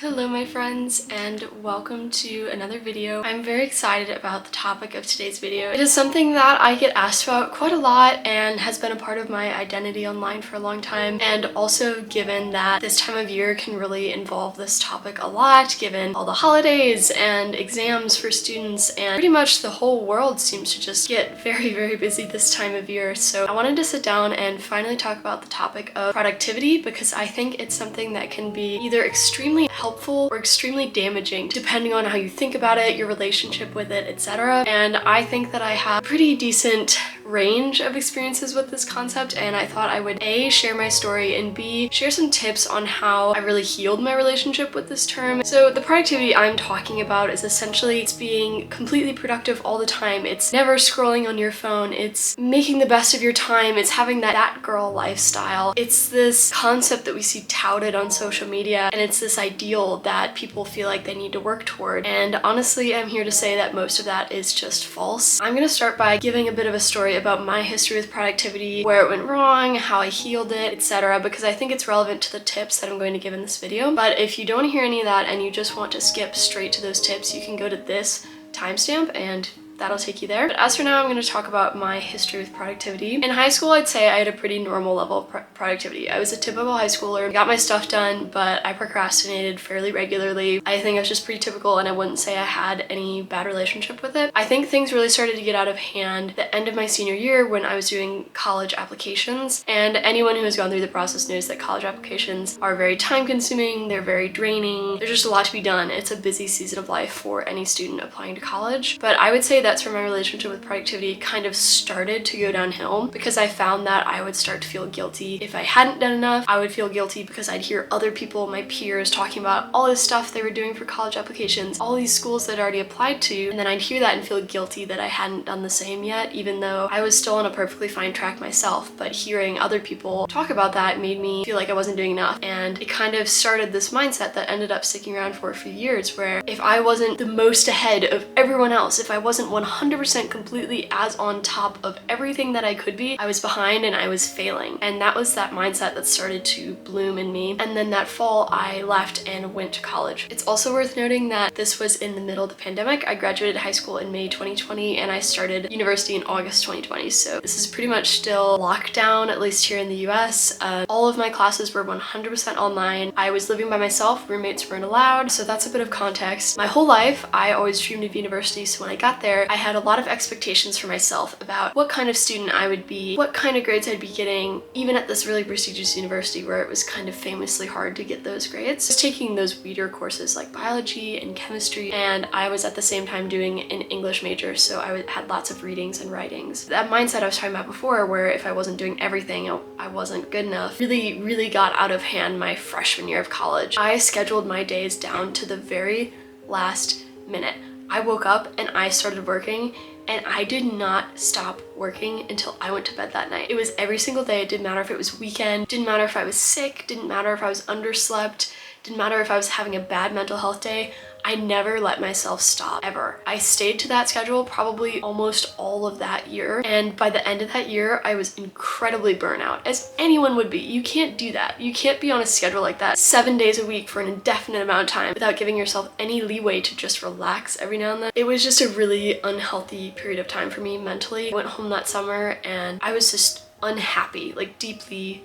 Hello my friends, and welcome to another video. I'm very excited about the topic of today's video. It is something that I get asked about quite a lot and has been a part of my identity online for a long time, and also given that this time of year can really involve this topic a lot given all the holidays and exams for students, and pretty much the whole world seems to just get very busy this time of year. So I wanted to sit down and finally talk about the topic of productivity, because I think it's something that can be either extremely helpful or extremely damaging depending on how you think about it, your relationship with it, etc. And I think that I have a pretty decent range of experiences with this concept, and I thought I would A, share my story, and B, share some tips on how I really healed my relationship with this term. So the productivity I'm talking about is essentially it's being completely productive all the time. It's never scrolling on your phone. It's making the best of your time. It's having that girl lifestyle. It's this concept that we see touted on social media, and it's this ideal that people feel like they need to work toward. And honestly, I'm here to say that most of that is just false. I'm gonna start by giving a bit of a story about my history with productivity, where it went wrong, how I healed it, etc., because I think it's relevant to the tips that I'm going to give in this video. But if you don't want to hear any of that and you just want to skip straight to those tips, you can go to this timestamp and that'll take you there. But as for now, I'm going to talk about my history with productivity. In high school, I'd say I had a pretty normal level of productivity. I was a typical high schooler, got my stuff done, but I procrastinated fairly regularly. I think I was just pretty typical, and I wouldn't say I had any bad relationship with it. I think things really started to get out of hand the end of my senior year when I was doing college applications, and anyone who has gone through the process knows that college applications are very time consuming, they're very draining, there's just a lot to be done. It's a busy season of life for any student applying to college. But I would say that's where my relationship with productivity kind of started to go downhill, because I found that I would start to feel guilty if I hadn't done enough. I would feel guilty because I'd hear other people, my peers, talking about all this stuff they were doing for college applications, all these schools that I'd already applied to, and then I'd hear that and feel guilty that I hadn't done the same yet, even though I was still on a perfectly fine track myself. But hearing other people talk about that made me feel like I wasn't doing enough, and it kind of started this mindset that ended up sticking around for a few years, where if I wasn't the most ahead of everyone else, if I wasn't 100% completely as on top of everything that I could be, I was behind and I was failing. And that was that mindset that started to bloom in me. And then that fall, I left and went to college. It's also worth noting that this was in the middle of the pandemic. I graduated high school in May 2020 and I started university in August 2020. So this is pretty much still lockdown, at least here in the US. All of my classes were 100% online. I was living by myself, roommates weren't allowed, so that's a bit of context. My whole life, I always dreamed of university, so when I got there, I had a lot of expectations for myself about what kind of student I would be, what kind of grades I'd be getting, even at this really prestigious university where it was kind of famously hard to get those grades. I was taking those weirder courses like biology and chemistry, and I was at the same time doing an English major, so I had lots of readings and writings. That mindset I was talking about before, where if I wasn't doing everything, I wasn't good enough, really got out of hand my freshman year of college. I scheduled my days down to the very last minute. I woke up and I started working, and I did not stop working until I went to bed that night. It was every single day. It didn't matter if it was weekend, didn't matter if I was sick, didn't matter if I was underslept, didn't matter if I was having a bad mental health day. I never let myself stop, ever. I stayed to that schedule probably almost all of that year, and by the end of that year, I was incredibly burnt out, as anyone would be. You can't do that. You can't be on a schedule like that 7 days a week for an indefinite amount of time without giving yourself any leeway to just relax every now and then. It was just a really unhealthy period of time for me mentally. I went home that summer and I was just unhappy, like deeply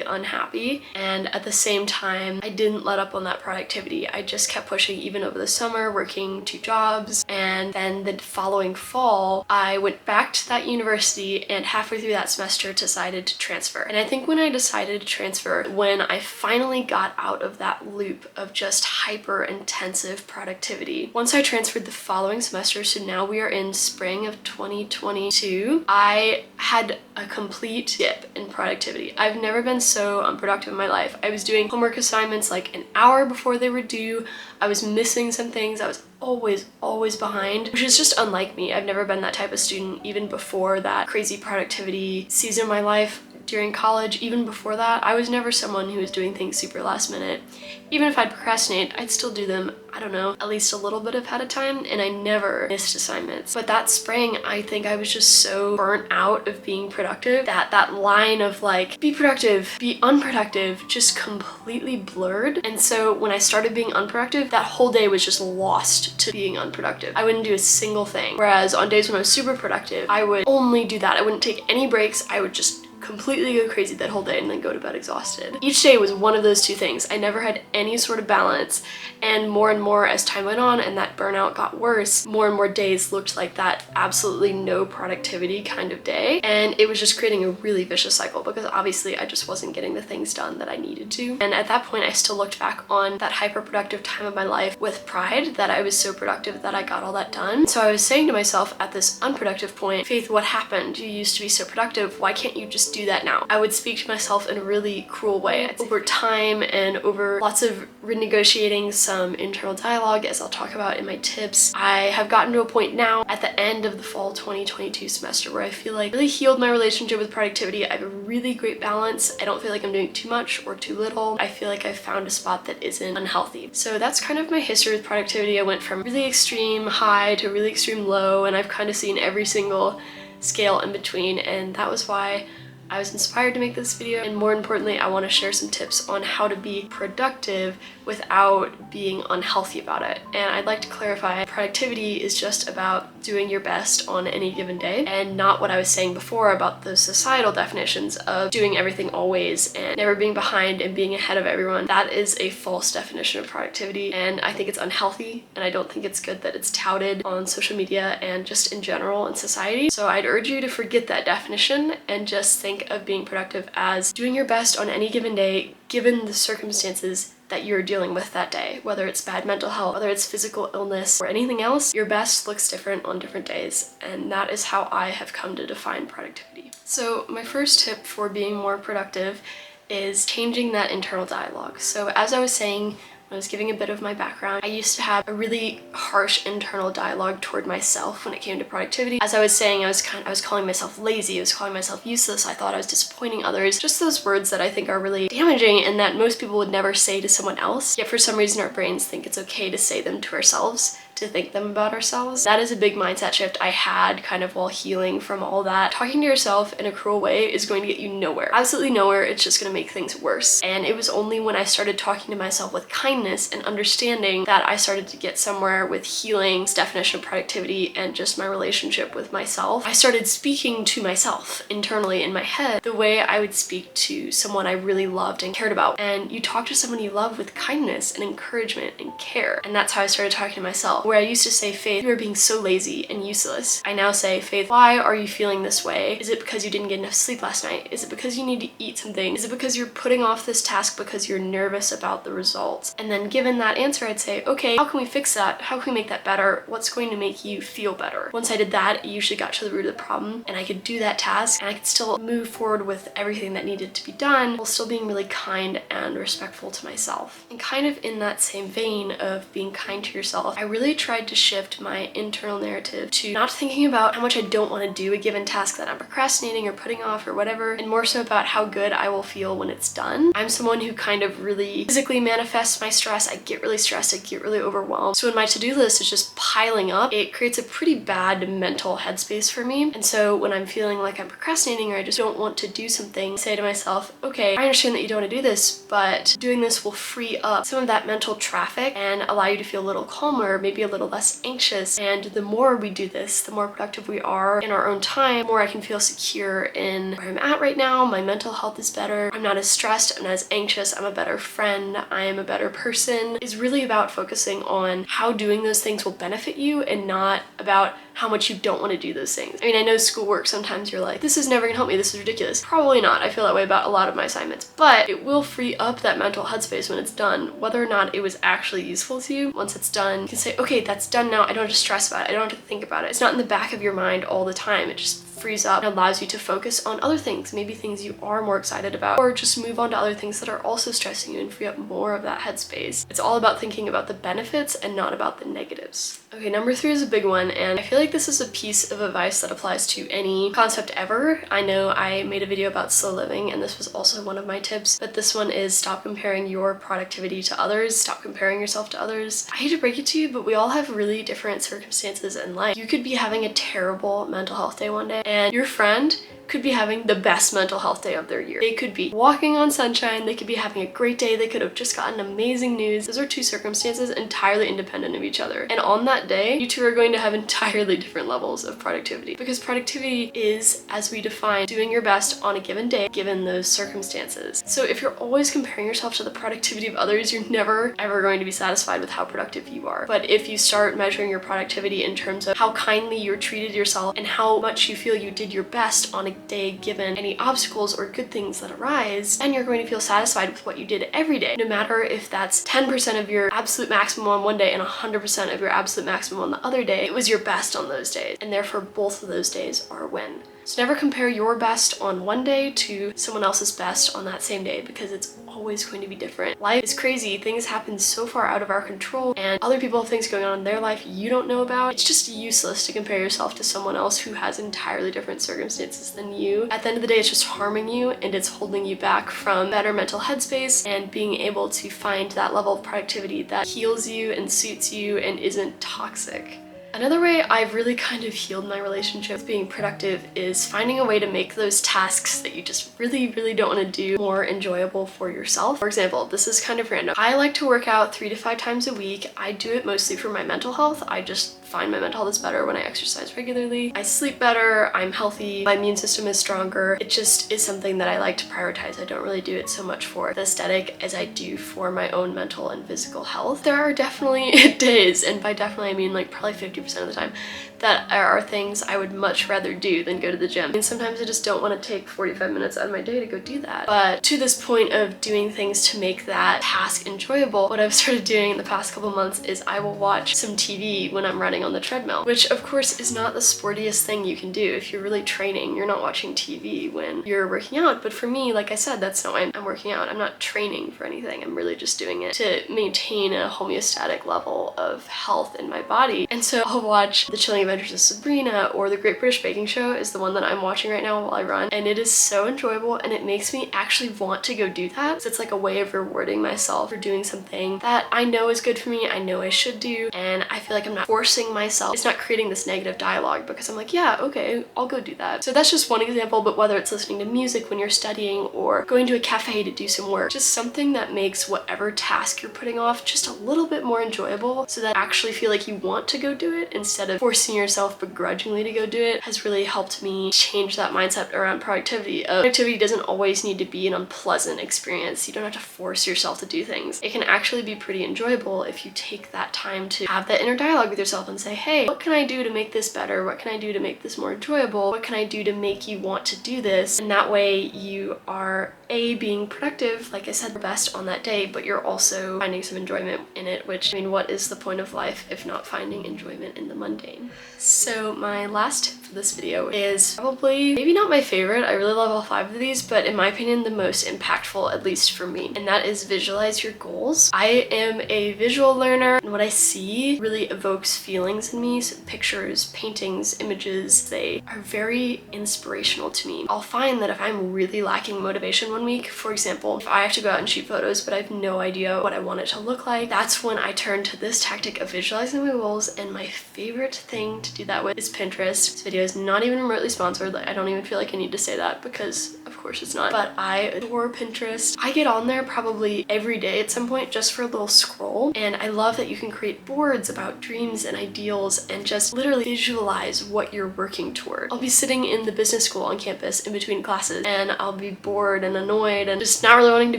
unhappy, and at the same time I didn't let up on that productivity. I just kept pushing even over the summer, working 2 jobs, and then the following fall I went back to that university, and halfway through that semester decided to transfer. And I think when I decided to transfer, when I finally got out of that loop of just hyper intensive productivity, once I transferred the following semester, so now we are in spring of 2022, I had a complete dip in productivity. I've never been so unproductive in my life. I was doing homework assignments like an hour before they were due. I was missing some things. I was always behind, which is just unlike me. I've never been that type of student even before that crazy productivity season of my life. during college, even before that, I was never someone who was doing things super last minute. Even if I'd procrastinate, I'd still do them, I don't know, at least a little bit ahead of time, and I never missed assignments. But that spring, I think I was just so burnt out of being productive that that line of like, be productive, be unproductive, just completely blurred. And so when I started being unproductive, that whole day was just lost to being unproductive. I wouldn't do a single thing. Whereas on days when I was super productive, I would only do that. I wouldn't take any breaks. I would just completely go crazy that whole day and then go to bed exhausted. Each day was one of those two things. I never had any sort of balance, and more as time went on and that burnout got worse, more and more days looked like that absolutely no productivity kind of day, and it was just creating a really vicious cycle because obviously I just wasn't getting the things done that I needed to. And at that point I still looked back on that hyper-productive time of my life with pride that I was so productive that I got all that done. So I was saying to myself at this unproductive point, Faith, what happened? You used to be so productive. Why can't you just do that now? I would speak to myself in a really cruel way. Over time and over lots of renegotiating some internal dialogue, as I'll talk about in my tips, I have gotten to a point now at the end of the fall 2022 semester where I feel like I really healed my relationship with productivity. I have a really great balance. I don't feel like I'm doing too much or too little. I feel like I've found a spot that isn't unhealthy. So that's kind of my history with productivity. I went from really extreme high to really extreme low, and I've kind of seen every single scale in between, and that was why I was inspired to make this video. And more importantly, I want to share some tips on how to be productive without being unhealthy about it. And I'd like to clarify, productivity is just about doing your best on any given day, and not what I was saying before about the societal definitions of doing everything always and never being behind and being ahead of everyone. That is a false definition of productivity, and I think it's unhealthy, and I don't think it's good that it's touted on social media and just in general in society. So I'd urge you to forget that definition and just think of being productive as doing your best on any given day, given the circumstances that you're dealing with that day. Whether it's bad mental health, whether it's physical illness, or anything else, your best looks different on different days, and that is how I have come to define productivity. So my first tip for being more productive is changing that internal dialogue. So as I was saying, I was giving a bit of my background, I used to have a really harsh internal dialogue toward myself when it came to productivity. As I was saying, I was calling myself lazy, I was calling myself useless, I thought I was disappointing others. Just those words that I think are really damaging and that most people would never say to someone else, yet for some reason our brains think it's okay to say them to ourselves, to think them about ourselves. That is a big mindset shift I had kind of while healing from all that. Talking to yourself in a cruel way is going to get you nowhere. Absolutely nowhere. It's just going to make things worse. And it was only when I started talking to myself with kindness and understanding that I started to get somewhere with healing's definition of productivity and just my relationship with myself. I started speaking to myself internally in my head the way I would speak to someone I really loved and cared about. And you talk to someone you love with kindness and encouragement and care. And that's how I started talking to myself. Where I used to say, Faith, you are being so lazy and useless, I now say, Faith, why are you feeling this way? Is it because you didn't get enough sleep last night? Is it because you need to eat something? Is it because you're putting off this task because you're nervous about the results? And then given that answer, I'd say, okay, how can we fix that? How can we make that better? What's going to make you feel better? Once I did that, it usually got to the root of the problem, and I could do that task, and I could still move forward with everything that needed to be done while still being really kind and respectful to myself. And kind of in that same vein of being kind to yourself, I really tried to shift my internal narrative to not thinking about how much I don't want to do a given task that I'm procrastinating or putting off or whatever, and more so about how good I will feel when it's done. I'm someone who kind of really physically manifests my stress. I get really stressed, I get really overwhelmed. So when my to-do list is just piling up, it creates a pretty bad mental headspace for me. And so when I'm feeling like I'm procrastinating or I just don't want to do something, I say to myself, okay, I understand that you don't want to do this, but doing this will free up some of that mental traffic and allow you to feel a little calmer, maybe a little less anxious. And the more we do this, the more productive we are in our own time, the more I can feel secure in where I'm at right now. My mental health is better. I'm not as stressed, I'm not as anxious, I'm a better friend, I am a better person. It's really about focusing on how doing those things will benefit you and not about how much you don't want to do those things. I mean, I know schoolwork, sometimes you're like, this is never gonna help me, this is ridiculous. Probably not. I feel that way about a lot of my assignments, but it will free up that mental headspace when it's done, whether or not it was actually useful to you. Once it's done, you can say, okay, that's done now. I don't have to stress about it. I don't have to think about it. It's not in the back of your mind all the time. It just frees up and allows you to focus on other things, maybe things you are more excited about, or just move on to other things that are also stressing you and free up more of that headspace. It's all about thinking about the benefits and not about the negatives. Okay, number 3 is a big one, and I feel like this is a piece of advice that applies to any concept ever. I know I made a video about slow living, and this was also one of my tips, but this one is stop comparing your productivity to others. Stop comparing yourself to others. I hate to break it to you, but we all have really different circumstances in life. You could be having a terrible mental health day one day, and your friend could be having the best mental health day of their year. They could be walking on sunshine, they could be having a great day, they could have just gotten amazing news. Those are two circumstances entirely independent of each other. And on that day, you two are going to have entirely different levels of productivity, because productivity is, as we define, doing your best on a given day, given those circumstances. So if you're always comparing yourself to the productivity of others, you're never ever going to be satisfied with how productive you are. But if you start measuring your productivity in terms of how kindly you're treated yourself and how much you feel you did your best on a day given any obstacles or good things that arise, and you're going to feel satisfied with what you did every day, no matter if that's 10% of your absolute maximum on one day and 100% of your absolute maximum on the other day. It was your best on those days, and therefore both of those days are a win. So never compare your best on one day to someone else's best on that same day, because it's always going to be different. Life is crazy. Things happen so far out of our control, and other people have things going on in their life you don't know about. It's just useless to compare yourself to someone else who has entirely different circumstances than you. At the end of the day, it's just harming you, and it's holding you back from better mental headspace and being able to find that level of productivity that heals you and suits you and isn't toxic. Another way I've really kind of healed my relationship with being productive is finding a way to make those tasks that you just really don't want to do more enjoyable for yourself. For example, this is kind of random. I like to work out 3 to 5 times a week. I do it mostly for my mental health. I just find my mental health is better when I exercise regularly. I sleep better, I'm healthy, my immune system is stronger. It just is something that I like to prioritize. I don't really do it so much for the aesthetic as I do for my own mental and physical health. There are definitely days, and by definitely I mean like probably 50% of the time, that are things I would much rather do than go to the gym. And sometimes I just don't want to take 45 minutes out of my day to go do that. But to this point of doing things to make that task enjoyable, what I've started doing in the past couple months is I will watch some TV when I'm running on the treadmill, which of course is not the sportiest thing you can do. If you're really training, you're not watching TV when you're working out. But for me, like I said, that's not why I'm working out. I'm not training for anything. I'm really just doing it to maintain a homeostatic level of health in my body. And so I'll watch The Chilling Adventures of Sabrina, or The Great British Baking Show is the one that I'm watching right now while I run, and it is so enjoyable, and it makes me actually want to go do that. So it's like a way of rewarding myself for doing something that I know is good for me, I know I should do, and I feel like I'm not forcing myself. It's not creating this negative dialogue because I'm like, yeah, okay, I'll go do that. So that's just one example, but whether it's listening to music when you're studying or going to a cafe to do some work, just something that makes whatever task you're putting off just a little bit more enjoyable, so that actually feel like you want to go do it instead of forcing yourself begrudgingly to go do it, has really helped me change that mindset around productivity. Productivity doesn't always need to be an unpleasant experience. You don't have to force yourself to do things. It can actually be pretty enjoyable if you take that time to have that inner dialogue with yourself and say, hey, what can I do to make this better? What can I do to make this more enjoyable? What can I do to make you want to do this? And that way you are being productive, like I said, best on that day, but you're also finding some enjoyment in it, which, I mean, what is the point of life if not finding enjoyment in the mundane? So my last tip for this video is probably, maybe not my favorite, I really love all 5 of these, but in my opinion the most impactful, at least for me, and that is visualize your goals. I am a visual learner, and what I see really evokes feelings in me. So pictures, paintings, images, they are very inspirational to me. I'll find that if I'm really lacking motivation one week, for example, if I have to go out and shoot photos but I have no idea what I want it to look like, that's when I turn to this tactic of visualizing my goals. And my favorite thing to do that with is Pinterest. This video is not even remotely sponsored. Like, I don't even feel like I need to say that because of course it's not, but I adore Pinterest. I get on there probably every day at some point just for a little scroll, and I love that you can create boards about dreams and ideals and just literally visualize what you're working toward. I'll be sitting in the business school on campus in between classes, and I'll be bored and annoyed and just not really wanting to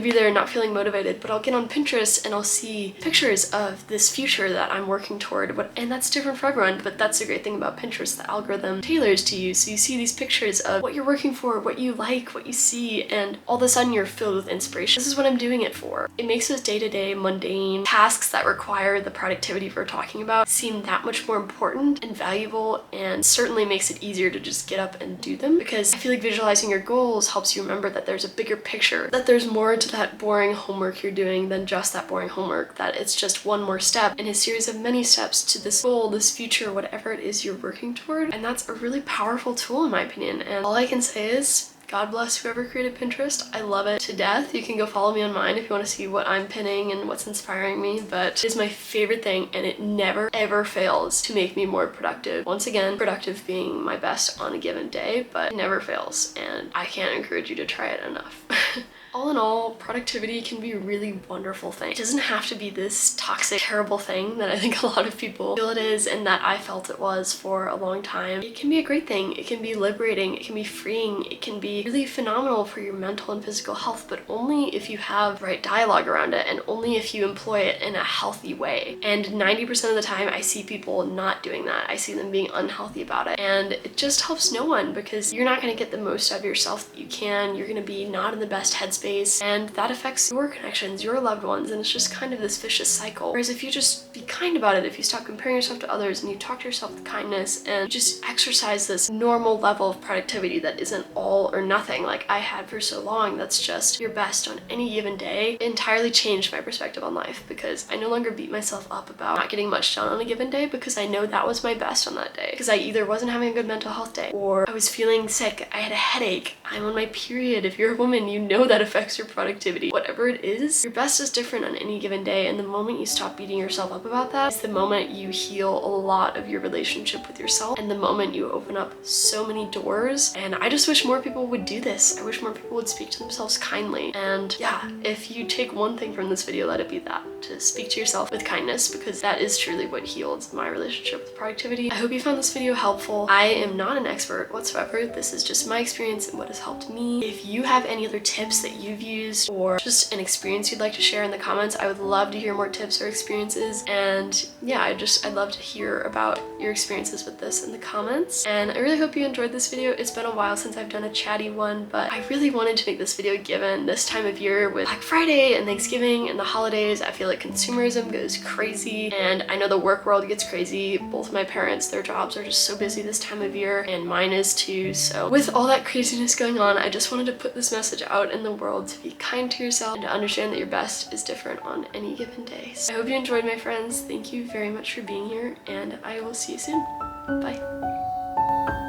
be there and not feeling motivated, but I'll get on Pinterest and I'll see pictures of this future that I'm working toward. And that's different for everyone, but that's the great thing about Pinterest. The algorithm tailors to you, so you see these pictures of what you're working for, what you like, what you see, and all of a sudden you're filled with inspiration. This is what I'm doing it for. It makes those day-to-day mundane tasks that require the productivity we're talking about seem that much more important and valuable, and certainly makes it easier to just get up and do them, because I feel like visualizing your goals helps you remember that there's a bigger picture, that there's more to that boring homework you're doing than just that boring homework, that it's just one more step in a series of many steps to this goal, this future, whatever it is you're working toward. And that's a really powerful tool in my opinion, and all I can say is God bless whoever created Pinterest. I love it to death. You can go follow me on mine if you want to see what I'm pinning and what's inspiring me, but it is my favorite thing, and it never ever fails to make me more productive. Once again, productive being my best on a given day, but it never fails, and I can't encourage you to try it enough. All in all, productivity can be a really wonderful thing. It doesn't have to be this toxic, terrible thing that I think a lot of people feel it is, and that I felt it was for a long time. It can be a great thing. It can be liberating. It can be freeing. It can be really phenomenal for your mental and physical health, but only if you have the right dialogue around it, and only if you employ it in a healthy way. And 90% of the time I see people not doing that. I see them being unhealthy about it, and it just helps no one, because you're not going to get the most out of yourself that you can. You're going to be not in the best headspace, and that affects your connections, your loved ones, and it's just kind of this vicious cycle. Whereas if you just be kind about it, if you stop comparing yourself to others and you talk to yourself with kindness and just exercise this normal level of productivity that isn't all or nothing like I had for so long, that's just your best on any given day, it entirely changed my perspective on life, because I no longer beat myself up about not getting much done on a given day, because I know that was my best on that day, because I either wasn't having a good mental health day, or I was feeling sick, I had a headache, I'm on my period. If you're a woman, you know that affects your productivity. Whatever it is, your best is different on any given day, and the moment you stop beating yourself up about that is the moment you heal a lot of your relationship with yourself, and the moment you open up so many doors. And I just wish more people would do this. I wish more people would speak to themselves kindly. And yeah, if you take one thing from this video, let it be that, to speak to yourself with kindness, because that is truly what healed my relationship with productivity. I hope you found this video helpful. I am not an expert whatsoever. This is just my experience and what has helped me. If you have any other tips that you've used, or just an experience you'd like to share in the comments, I would love to hear more tips or experiences. And yeah, I'd love to hear about your experiences with this in the comments. And I really hope you enjoyed this video. It's been a while since I've done a chatty one, but I really wanted to make this video given this time of year with Black Friday and Thanksgiving and the holidays. I feel like consumerism goes crazy, and I know the work world gets crazy. Both of my parents, their jobs are just so busy this time of year, and mine is too. So with all that craziness going on, I just wanted to put this message out in the world to be kind to yourself and to understand that your best is different on any given day. So I hope you enjoyed, my friends. Thank you very much for being here, and I will see you soon. Bye.